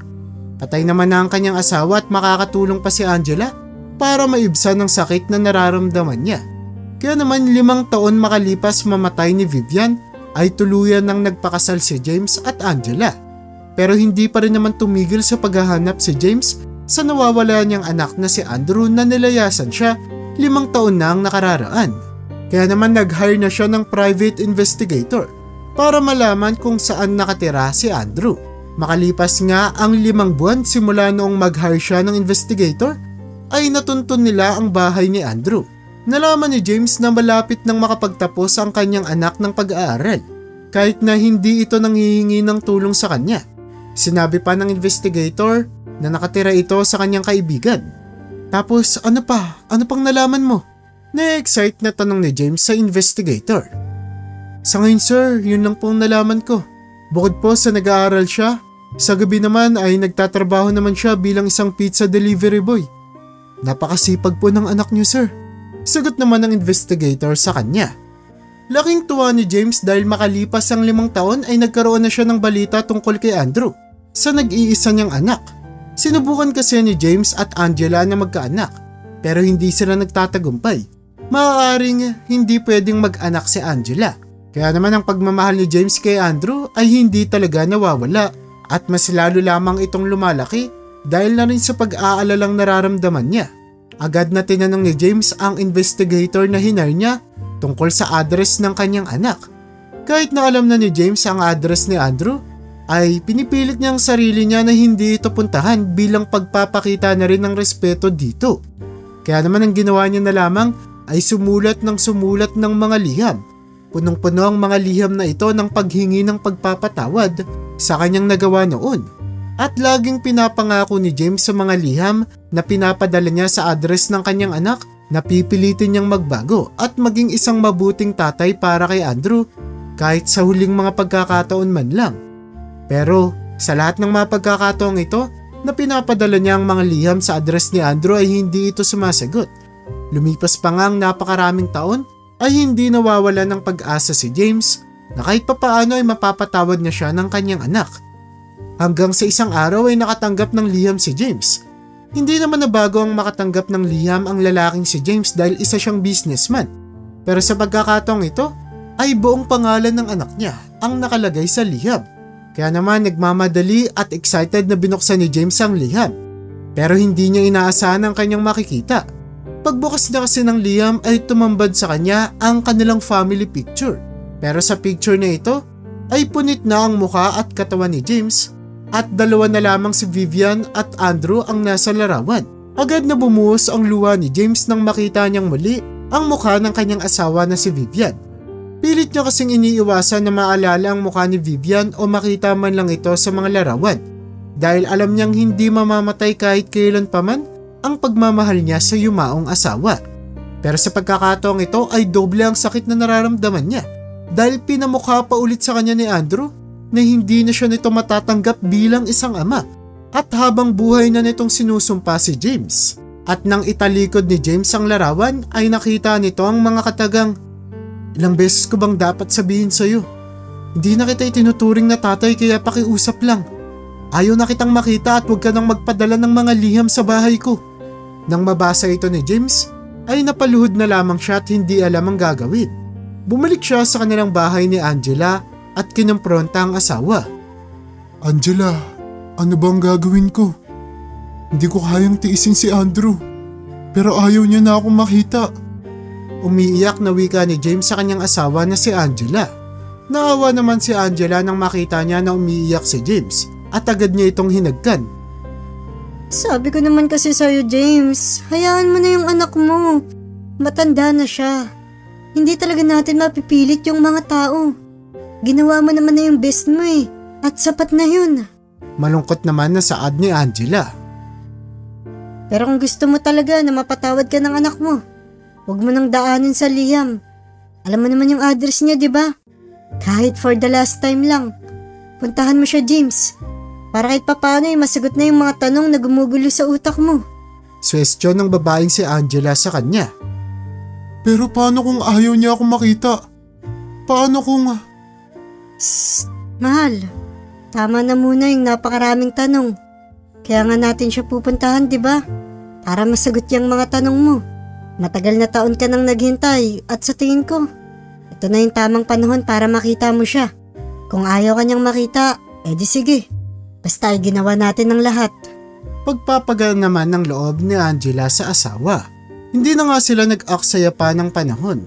Patay naman na ang kanyang asawa at makakatulong pa si Angela para maibsan ang sakit na nararamdaman niya. Kaya naman 5 taon makalipas mamatay ni Vivian ay tuluyan nang nagpakasal si James at Angela. Pero hindi pa rin naman tumigil sa paghahanap si James sa nawawala niyang anak na si Andrew na nilayasan siya 5 taon na ang nakararaan. Kaya naman nag-hire na siya ng private investigator para malaman kung saan nakatira si Andrew. Makalipas nga ang 5 buwan simula noong mag-hire siya ng investigator, ay natuntun nila ang bahay ni Andrew. Nalaman ni James na malapit nang makapagtapos ang kanyang anak ng pag-aaral, kahit na hindi ito nanghihingi ng tulong sa kanya. Sinabi pa ng investigator na nakatira ito sa kanyang kaibigan. Tapos ano pa? Ano pang nalaman mo? Na-excite na tanong ni James sa investigator. Sa ngayon sir, yun lang pong nalaman ko. Bukod po sa nag-aaral siya, sa gabi naman ay nagtatrabaho naman siya bilang isang pizza delivery boy. Napakasipag po ng anak niyo sir. Sagot naman ng investigator sa kanya. Laking tuwa ni James dahil makalipas ang 5 taon ay nagkaroon na siya ng balita tungkol kay Andrew sa nag-iisa niyang anak. Sinubukan kasi ni James at Angela na magkaanak pero hindi sila nagtatagumpay. Maaaring hindi pwedeng mag-anak si Angela. Kaya naman ang pagmamahal ni James kay Andrew ay hindi talaga nawawala at mas lalo lamang itong lumalaki dahil na rin sa pag-aalalang nararamdaman niya. Agad na tinanong ni James ang investigator na hinire niya tungkol sa address ng kanyang anak. Kahit na alam na ni James ang address ni Andrew, ay pinipilit niyang sarili niya na hindi ito puntahan bilang pagpapakita na rin ng respeto dito. Kaya naman ang ginawa niya na lamang ay sumulat ng mga liham. Punong-puno ang mga liham na ito ng paghingi ng pagpapatawad sa kanyang nagawa noon. At laging pinapangako ni James sa mga liham na pinapadala niya sa address ng kanyang anak na pipilitin niyang magbago at maging isang mabuting tatay para kay Andrew kahit sa huling mga pagkakataon man lang. Pero sa lahat ng mga pagkakataong ito na pinapadala niya ang mga liham sa address ni Andrew ay hindi ito sumasagot. Lumipas pa nga ang napakaraming taon ay hindi nawawala ng pag-asa si James na kahit papaano ay mapapatawad na siya ng kanyang anak. Hanggang sa isang araw ay nakatanggap ng liham si James. Hindi naman nabago ang makatanggap ng liham ang lalaking si James dahil isa siyang businessman. Pero sa pagkakataong ito ay buong pangalan ng anak niya ang nakalagay sa liham. Kaya naman nagmamadali at excited na binuksan ni James ang liham. Pero hindi niya inaasahan ang kanyang makikita. Pagbukas na kasi ng liham ay tumambad sa kanya ang kanilang family picture. Pero sa picture na ito ay punit na ang mukha at katawan ni James at dalawa na lamang si Vivian at Andrew ang nasa larawan. Agad na bumuhos ang luha ni James nang makita niyang muli ang mukha ng kanyang asawa na si Vivian. Pilit niya kasing iniiwasan na maalala ang mukha ni Vivian o makita man lang ito sa mga larawan dahil alam niyang hindi mamamatay kahit kailan pa man ang pagmamahal niya sa yumaong asawa. Pero sa pagkakataong ito ay doble ang sakit na nararamdaman niya dahil pinamukha pa ulit sa kanya ni Andrew na hindi na siya nito matatanggap bilang isang ama at habang buhay na nitong sinusumpa si James. At nang italikod ni James ang larawan ay nakita nito ang mga katagang, "Ilang beses ko bang dapat sabihin sa'yo? Hindi na kita itinuturing na tatay kaya pakiusap lang. Ayaw na kitang makita at huwag ka nang magpadala ng mga liham sa bahay ko." Nang mabasa ito ni James ay napaluhod na lamang siya at hindi alam ang gagawin. Bumalik siya sa kanilang bahay ni Angela at kinumpronta ang asawa. "Angela, ano bang gagawin ko? Hindi ko kayang tiisin si Andrew, pero ayaw niya na akong makita." Umiiyak na wika ni James sa kanyang asawa na si Angela. Naawa naman si Angela nang makita niya na umiiyak si James at agad niya itong hinagkan. Sabi ko naman kasi sa'yo, James, hayaan mo na yung anak mo. Matanda na siya. Hindi talaga natin mapipilit yung mga tao. Ginawa mo naman na yung best mo at sapat na yun. Malungkot naman na saad ni Angela. Pero kung gusto mo talaga na mapatawad ka ng anak mo, huwag mo nang daanin sa liham. Alam mo naman yung address niya, di ba? Kahit for the last time lang. Puntahan mo siya, James. Para kahit papaano masagot na yung mga tanong na gumugulo sa utak mo. Suwestyon ng babaeng si Angela sa kanya. "Pero paano kung ayaw niya akong makita? Paano kung..." Shh, mahal. Tama na muna yung napakaraming tanong. Kaya nga natin siya pupuntahan, di ba? Para masagot yung mga tanong mo. Matagal na taon ka nang naghintay at sa tingin ko, ito na yung tamang panahon para makita mo siya. Kung ayaw ka niyang makita, edi sige. Basta ay ginawa natin ng lahat. Pagpapagal naman ng loob ni Angela sa asawa. Hindi na nga sila nag-aksaya pa ng panahon.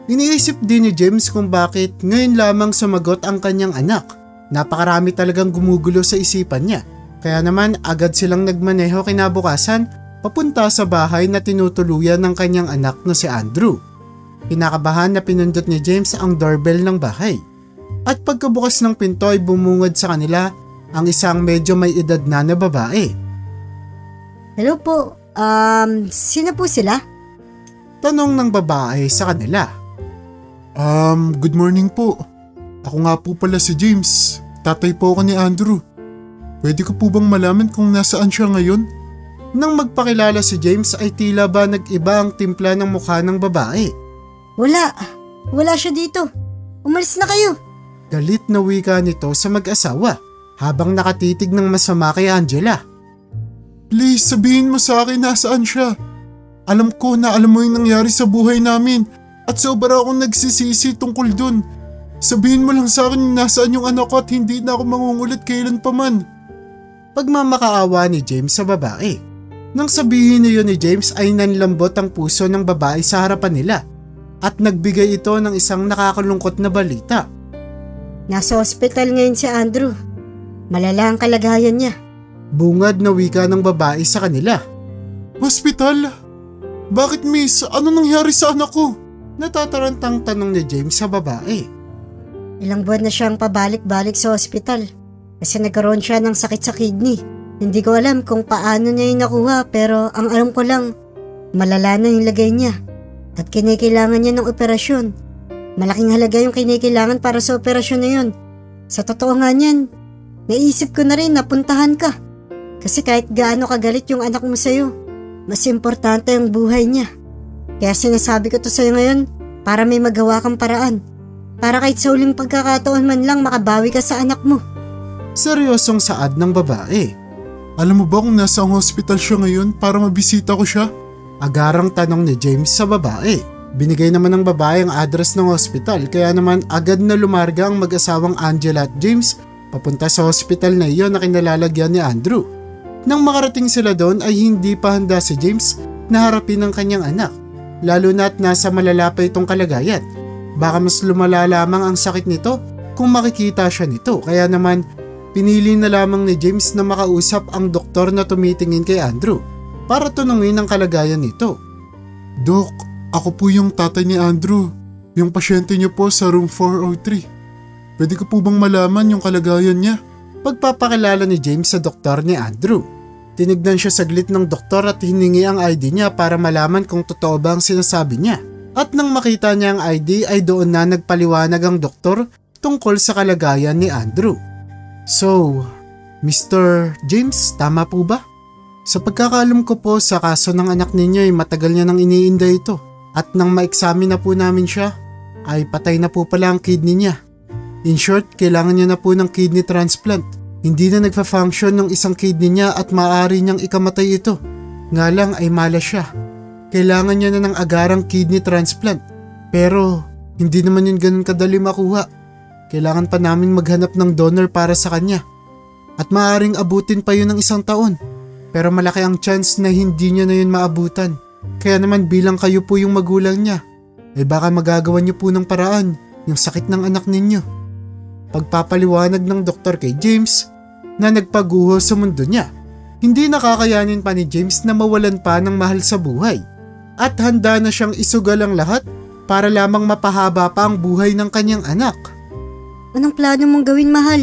Iniisip din ni James kung bakit ngayon lamang sumagot ang kanyang anak. Napakarami talagang gumugulo sa isipan niya. Kaya naman agad silang nagmaneho kinabukasan papunta sa bahay na tinutuluyan ng kanyang anak na si Andrew. Kinakabahan na pinindot ni James ang doorbell ng bahay. At pagkabukas ng pinto ay bumungad sa kanila ang isang medyo may edad na babae. Hello po, sino po sila? Tanong ng babae sa kanila. Good morning po. Ako nga po pala si James. Tatay po ako ni Andrew. Pwede ko po bang malaman kung nasaan siya ngayon?" Nang magpakilala si James ay tila ba nag-iba ang timpla ng mukha ng babae. Wala siya dito. Umalis na kayo. Galit na wika nito sa mag-asawa habang nakatitig ng masama kay Angela. "Please, sabihin mo sa akin nasaan siya. Alam ko na alam mo yung nangyari sa buhay namin at sobra akong nagsisisi tungkol dun. Sabihin mo lang sa akin nasaan yung anak ko at hindi na ako mangungulit kailan pa man." Pagmamakaawa ni James sa babae. Nang sabihin niyo ni James ay nanlambot ang puso ng babae sa harapan nila at nagbigay ito ng isang nakakalungkot na balita. Nasa ospital ngayon si Andrew. Malala ang kalagayan niya. Bungad na wika ng babae sa kanila. "Hospital? Bakit miss? Ano nangyari sa anak ko?" Natatarantang tanong ni James sa babae. Ilang buwan na siyang pabalik-balik sa ospital kasi nagkaroon siya ng sakit sa kidney. Hindi ko alam kung paano niya yung nakuha pero ang alam ko lang, malala na yung lagay niya at kinikailangan niya ng operasyon. Malaking halaga yung kinikailangan para sa operasyon na yun. Sa totoo nga niyan, naisip ko na rin na puntahan ka. Kasi kahit gaano kagalit yung anak mo sa'yo, mas importante ang buhay niya. Kaya sinasabi ko to sa'yo ngayon para may magawa kang paraan. Para kahit sa huling pagkakataon man lang makabawi ka sa anak mo. Seryosong saad ng babae. Alam mo ba kung nasa ang hospital siya ngayon para mabisita ko siya? Agarang tanong ni James sa babae. Binigay naman ng babae ang address ng hospital kaya naman agad na lumarga ang mag-asawang Angela at James papunta sa hospital na iyon na kinalalagyan ni Andrew. Nang makarating sila doon ay hindi pa handa si James na harapin ang kanyang anak, lalo na't nasa malala pa itong kalagayan. Baka mas lumala lamang ang sakit nito kung makikita siya nito, kaya naman pinili na lamang ni James na makausap ang doktor na tumitingin kay Andrew para tunungin ang kalagayan nito. Dok, ako po yung tatay ni Andrew, yung pasyente niyo po sa room 403. Pwede ko po bang malaman yung kalagayan niya? Pagpapakilala ni James sa doktor ni Andrew. Tinignan siya saglit ng doktor at hiningi ang ID niya para malaman kung totoo ba ang sinasabi niya. At nang makita niya ang ID ay doon na nagpaliwanag ang doktor tungkol sa kalagayan ni Andrew. So, Mr. James, tama po ba? Sa pagkakaalam ko po sa kaso ng anak ninyo ay matagal niya nang iniinda ito. At nang ma-examine na po namin siya, ay patay na po pala ang kidney niya. In short, kailangan niya na po ng kidney transplant. Hindi na nagfa-function ng isang kidney niya at maaari niyang ikamatay ito. Nga lang ay malas siya. Kailangan niya na ng agarang kidney transplant. Pero hindi naman yun ganun kadali makuha. Kailangan pa namin maghanap ng donor para sa kanya. At maaaring abutin pa yun ng 1 taon. Pero malaki ang chance na hindi niya na yun maabutan. Kaya naman bilang kayo po yung magulang niya, ay baka magagawa niyo po ng paraan yung sakit ng anak ninyo. Pagpapaliwanag ng doktor kay James na nagpaguho sa mundo niya. Hindi nakakayanin pa ni James na mawalan pa ng mahal sa buhay. At handa na siyang isugal ang lahat para lamang mapahaba pa ang buhay ng kanyang anak. Anong plano mong gawin, mahal?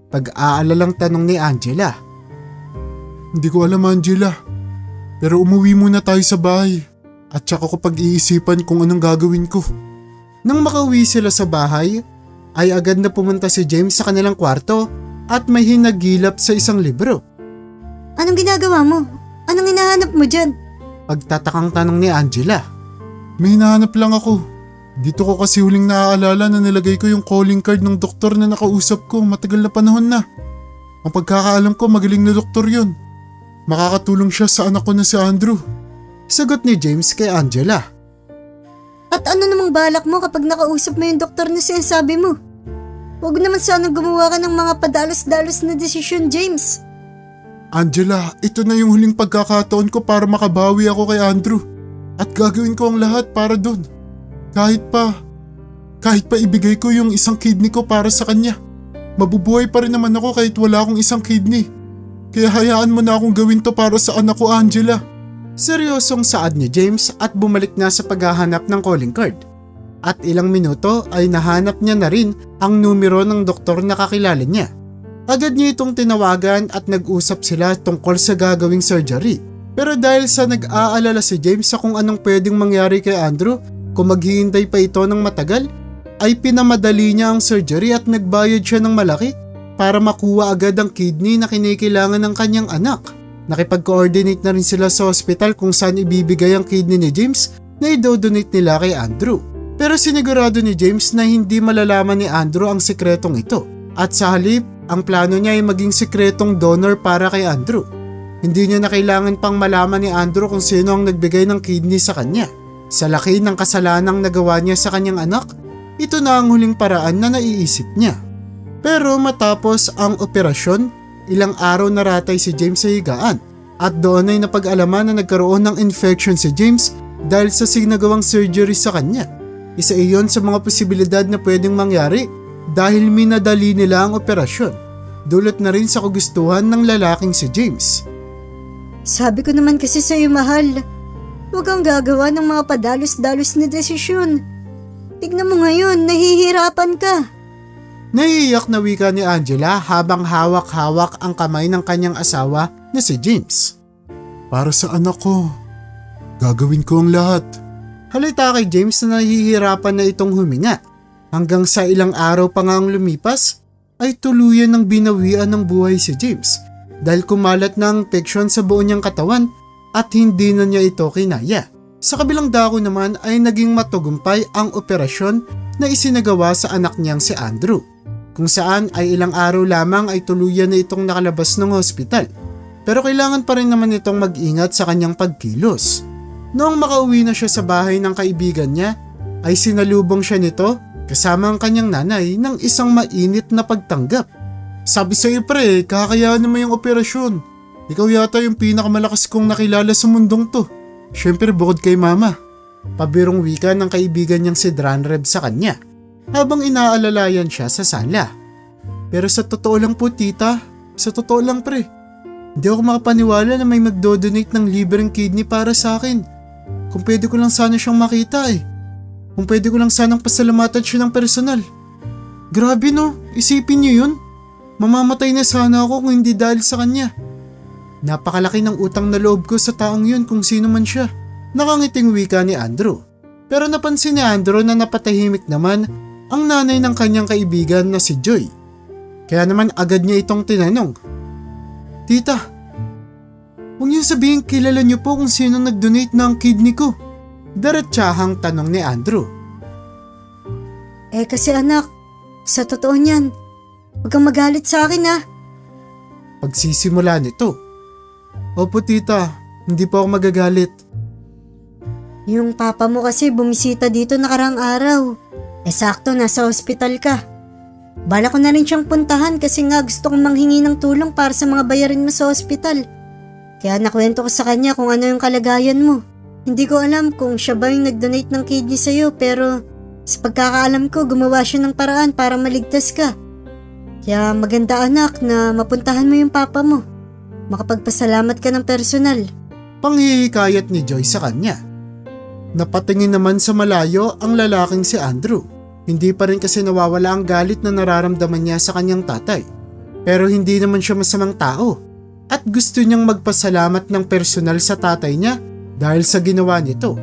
Pag-aalalang tanong ni Angela. Hindi ko alam, Angela. Pero umuwi muna tayo sa bahay at saka ko pag-iisipan kung anong gagawin ko. Nang makauwi sila sa bahay, ay agad na pumunta si James sa kanilang kwarto at may hinagilap sa isang libro. Anong ginagawa mo? Anong hinahanap mo dyan? Pagtatakang tanong ni Angela. May hinahanap lang ako. Dito ko kasi huling naaalala na nilagay ko yung calling card ng doktor na nakausap ko matagal na panahon na. Ang pagkakaalam ko magaling na doktor yun. Makakatulong siya sa anak ko na si Andrew. Sagot ni James kay Angela. At ano namang balak mo kapag nakausap mo yung doktor na sinasabi mo? Huwag naman sanang gumawa ka ng mga padalos-dalos na desisyon, James. Angela, ito na yung huling pagkakataon ko para makabawi ako kay Andrew. At gagawin ko ang lahat para doon. Kahit pa ibigay ko yung isang kidney ko para sa kanya. Mabubuhay pa rin naman ako kahit wala akong isang kidney. Kaya hayaan mo na akong gawin to para sa anak ko, Angela. Seryosong saad ni James at bumalik na sa paghahanap ng calling card. At ilang minuto ay nahanap niya na rin ang numero ng doktor na kakilala niya. Agad niya itong tinawagan at nag-usap sila tungkol sa gagawing surgery. Pero dahil sa nag-aalala si James sa kung anong pwedeng mangyari kay Andrew kung maghihintay pa ito ng matagal, ay pinamadali niya ang surgery at nagbayad siya ng malaki para makuha agad ang kidney na kinikailangan ng kanyang anak. Nakipag-coordinate na rin sila sa hospital kung saan ibibigay ang kidney ni James na i-donate nila kay Andrew. Pero sinigurado ni James na hindi malalaman ni Andrew ang sikretong ito. At sa halip, ang plano niya ay maging sikretong donor para kay Andrew. Hindi niya na kailangan pang malaman ni Andrew kung sino ang nagbigay ng kidney sa kanya. Sa laki ng kasalanang nagawa niya sa kanyang anak, ito na ang huling paraan na naiisip niya. Pero matapos ang operasyon, ilang araw naratay si James sa higaan at doon ay napag-alaman na nagkaroon ng infection si James dahil sa sinagawang surgery sa kanya. Isa iyon sa mga posibilidad na pwedeng mangyari dahil minadali nila ang operasyon. Dulot na rin sa kagustuhan ng lalaking si James. Sabi ko naman kasi sa'yo, mahal, huwag kang gagawa ng mga padalos-dalos na desisyon. Tignan mo ngayon, nahihirapan ka. Naiiyak na wika ni Angela habang hawak-hawak ang kamay ng kanyang asawa na si James. Para sa anak ko, gagawin ko ang lahat. Halata kay James na nahihirapan na itong huminga. Hanggang sa ilang araw pa nga ang lumipas, ay tuluyan ng binawian ng buhay si James dahil kumalat na ang infeksyon sa buo niyang katawan at hindi na niya ito kinaya. Sa kabilang dako naman ay naging matagumpay ang operasyon na isinagawa sa anak niyang si Andrew. kung saan ay ilang araw lamang ay tuluyan na itong nakalabas ng hospital. Pero kailangan pa rin naman itong mag-ingat sa kanyang pagkilos. Noong makauwi na siya sa bahay ng kaibigan niya, ay sinalubong siya nito kasama ang kanyang nanay ng isang mainit na pagtanggap. Sabi sa'yo pre, kakayanan mo yung operasyon. Ikaw yata yung pinakamalakas kong nakilala sa mundong to. Siyempre bukod kay mama. Pabirong wika ng kaibigan niyang si Dranreb sa kanya habang inaalalayan siya sa sala. Pero sa totoo lang po tita, sa totoo lang pre, hindi ako makapaniwala na may magdodonate ng libreng kidney para sa akin. Kung pwede ko lang sana siyang makita eh. Kung pwede ko lang sanang pasalamatan siya ng personal. Grabe no, isipin niyo yun. Mamamatay na sana ako kung hindi dahil sa kanya. Napakalaki ng utang na loob ko sa taong yun kung sino man siya. Nakangiting wika ni Andrew. Pero napansin ni Andrew na napatahimik naman ang nanay ng kanyang kaibigan na si Joy. Kaya naman agad niya itong tinanong. Tita, huwag niyo sabihin kilala niyo po kung sino nag-donate ng kidney ko. Diretsahang tanong ni Andrew. Kasi anak, sa totoo niyan, huwag kang magalit sa akin ha. Pagsisimula nito. Opo tita, hindi po ako magagalit. Yung papa mo kasi bumisita dito nakarang araw. Sakto nasa ospital ka. Bala ko na rin siyang puntahan kasi nga gusto kong manghingi ng tulong para sa mga bayarin mo sa ospital. Kaya nakwento ko sa kanya kung ano yung kalagayan mo. Hindi ko alam kung siya ba yung nag-donate ng kidney sa'yo pero sa pagkakaalam ko gumawa siya ng paraan para maligtas ka. Kaya maganda anak na mapuntahan mo yung papa mo. Makapagpasalamat ka ng personal. Panghihikayat ni Joy sa kanya. Napatingin naman sa malayo ang lalaking si Andrew. Hindi pa rin kasi nawawala ang galit na nararamdaman niya sa kanyang tatay. Pero hindi naman siya masamang tao. At gusto niyang magpasalamat ng personal sa tatay niya dahil sa ginawa nito.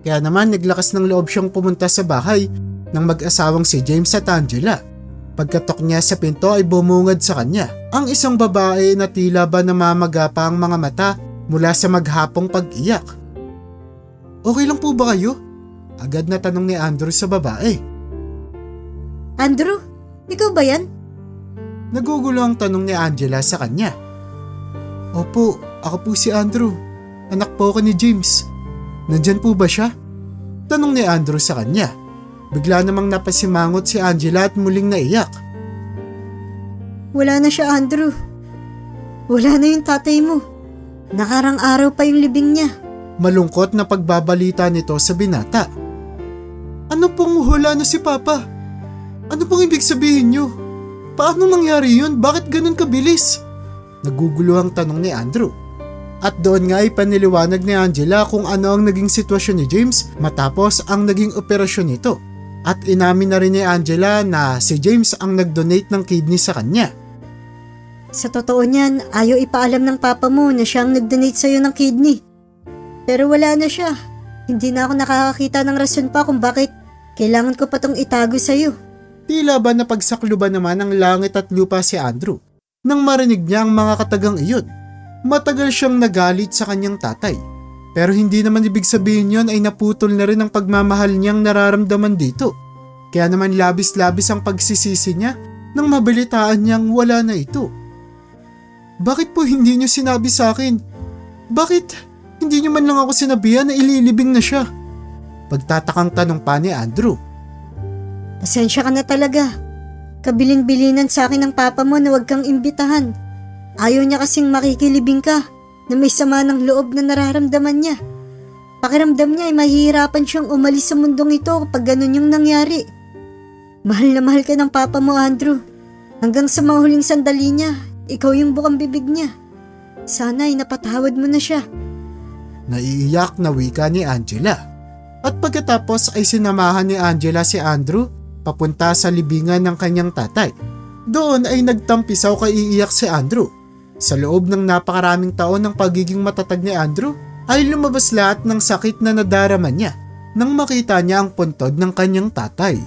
Kaya naman naglakas ng loob siyang pumunta sa bahay ng mag-asawang si James at Angela. Pagkatok niya sa pinto ay bumungad sa kanya ang isang babae na tila ba namamaga pa ang mga mata mula sa maghapong pag-iyak. Okay lang po ba kayo? Agad na tanong ni Andrew sa babae. Andrew, ikaw ba yan? Nagugulo ang tanong ni Angela sa kanya. Opo, ako po si Andrew. Anak po ako ni James. Nandyan po ba siya? Tanong ni Andrew sa kanya. Bigla namang napasimangot si Angela at muling naiyak. Wala na siya Andrew. Wala na yung tatay mo. Nakarang araw pa yung libing niya. Malungkot na pagbabalita nito sa binata. Ano pong hula na si Papa? Ano pong ibig sabihin niyo? Paano nangyari yun? Bakit ganun kabilis? Nagugulo ang tanong ni Andrew. At doon nga ay paniliwanag ni Angela kung ano ang naging sitwasyon ni James matapos ang naging operasyon nito. At inamin na rin ni Angela na si James ang nag-donate ng kidney sa kanya. Sa totoo niyan, ayaw ipaalam ng papa mo na siya ang nag-donate sa'yo ng kidney. Pero wala na siya. Hindi na ako nakakakita ng rason pa kung bakit kailangan ko pa tong itago sa'yo. Tila ba napagsakluban naman ng langit at lupa si Andrew nang marinig niya ang mga katagang iyon. Matagal siyang nagalit sa kanyang tatay. Pero hindi naman ibig sabihin yon ay naputol na rin ang pagmamahal niyang nararamdaman dito. Kaya naman labis-labis ang pagsisisi niya nang mabalitaan niyang wala na ito. Bakit po hindi niyo sinabi sa akin? Bakit hindi niyo man lang ako sinabihan na ililibing na siya? Pagtatakang tanong pa ni Andrew. Pasensya ka na talaga. Kabilin-bilinan sa akin ng papa mo na huwag kang imbitahan. Ayaw niya kasing makikilibing ka na may sama ng loob na nararamdaman niya. Pakiramdam niya ay mahihirapan siyang umalis sa mundong ito kapag ganun yung nangyari. Mahal na mahal ka ng papa mo, Andrew. Hanggang sa mga huling sandali niya, ikaw yung bukang bibig niya. Sana ay napatawad mo na siya. Naiiyak na wika ni Angela. At pagkatapos ay sinamahan ni Angela si Andrew papunta sa libingan ng kanyang tatay. Doon ay nagtampisaw kaiiyak si Andrew. Sa loob ng napakaraming taon ng pagiging matatag ni Andrew ay lumabas lahat ng sakit na nadarama niya nang makita niya ang puntod ng kanyang tatay.